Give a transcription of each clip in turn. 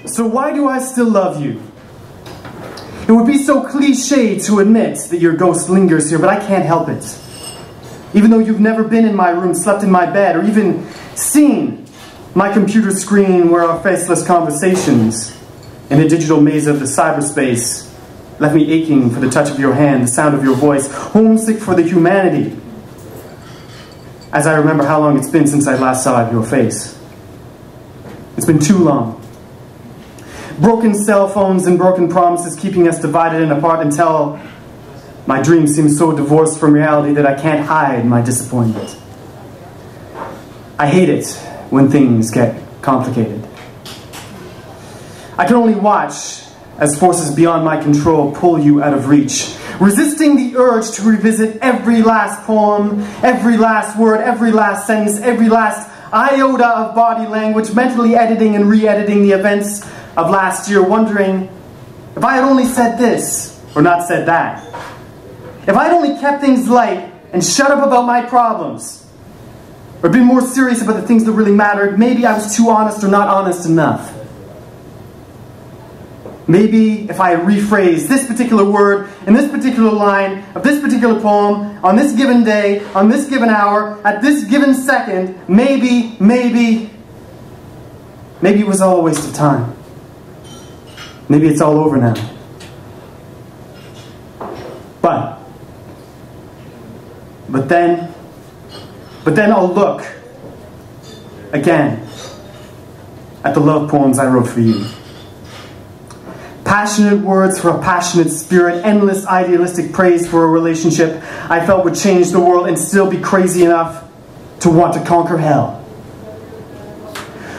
So why do I still love you? It would be so cliche to admit that your ghost lingers here, but I can't help it. Even though you've never been in my room, slept in my bed, or even seen my computer screen where our faceless conversations in the digital maze of the cyberspace left me aching for the touch of your hand, the sound of your voice, homesick for the humanity, as I remember how long it's been since I last saw your face. It's been too long. Broken cell phones and broken promises keeping us divided and apart until my dream seems so divorced from reality that I can't hide my disappointment. I hate it when things get complicated. I can only watch as forces beyond my control pull you out of reach, resisting the urge to revisit every last poem, every last word, every last sentence, every last iota of body language, mentally editing and re-editing the events of last year, wondering if I had only said this or not said that. If I had only kept things light and shut up about my problems, or been more serious about the things that really mattered, maybe I was too honest or not honest enough. Maybe if I rephrase this particular word in this particular line of this particular poem on this given day, on this given hour, at this given second, maybe it was all a waste of time. Maybe it's all over now. But then I'll look again at the love poems I wrote for you. Passionate words for a passionate spirit, endless idealistic praise for a relationship I felt would change the world and still be crazy enough to want to conquer hell.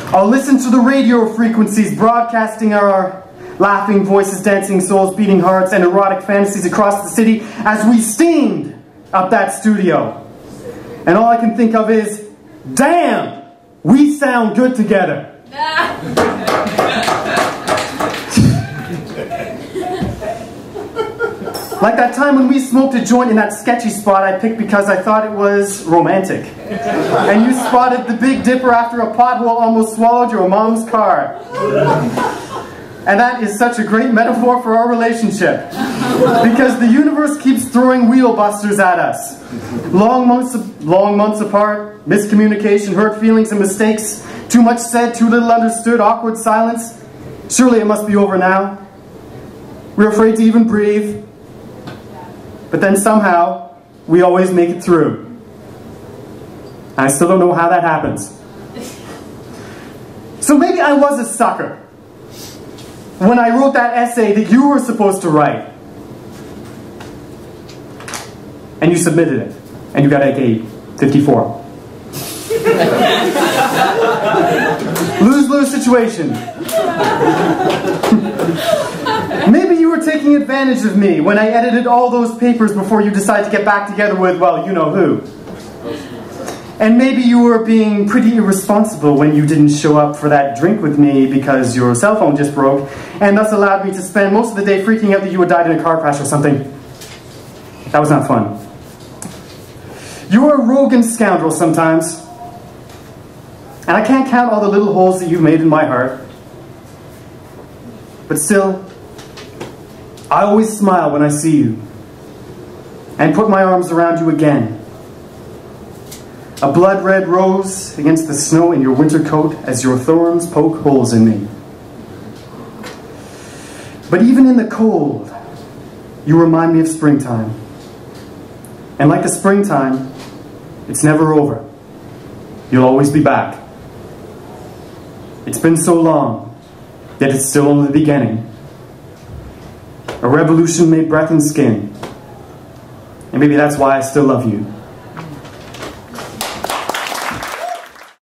I'll listen to the radio frequencies broadcasting our laughing voices, dancing souls, beating hearts, and erotic fantasies across the city as we steamed up that studio. And all I can think of is, damn, we sound good together. Like that time when we smoked a joint in that sketchy spot I picked because I thought it was romantic. And you spotted the Big Dipper after a pothole almost swallowed your mom's car. And that is such a great metaphor for our relationship. Because the universe keeps throwing wheel busters at us. Long months apart, miscommunication, hurt feelings and mistakes, too much said, too little understood, awkward silence. Surely it must be over now. We're afraid to even breathe. But then somehow, we always make it through. And I still don't know how that happens. So maybe I was a sucker when I wrote that essay that you were supposed to write. And you submitted it. And you got a 54. Lose-lose situation. Maybe you were taking advantage of me when I edited all those papers before you decided to get back together with, well, you know who. And maybe you were being pretty irresponsible when you didn't show up for that drink with me because your cell phone just broke, and thus allowed me to spend most of the day freaking out that you had died in a car crash or something. That was not fun. You're a rogue and scoundrel sometimes. And I can't count all the little holes that you've made in my heart. But still, I always smile when I see you. And put my arms around you again. A blood-red rose against the snow in your winter coat as your thorns poke holes in me. But even in the cold, you remind me of springtime. And like the springtime, it's never over. You'll always be back. It's been so long, yet it's still only the beginning. A revolution made breath and skin. And maybe that's why I still love you.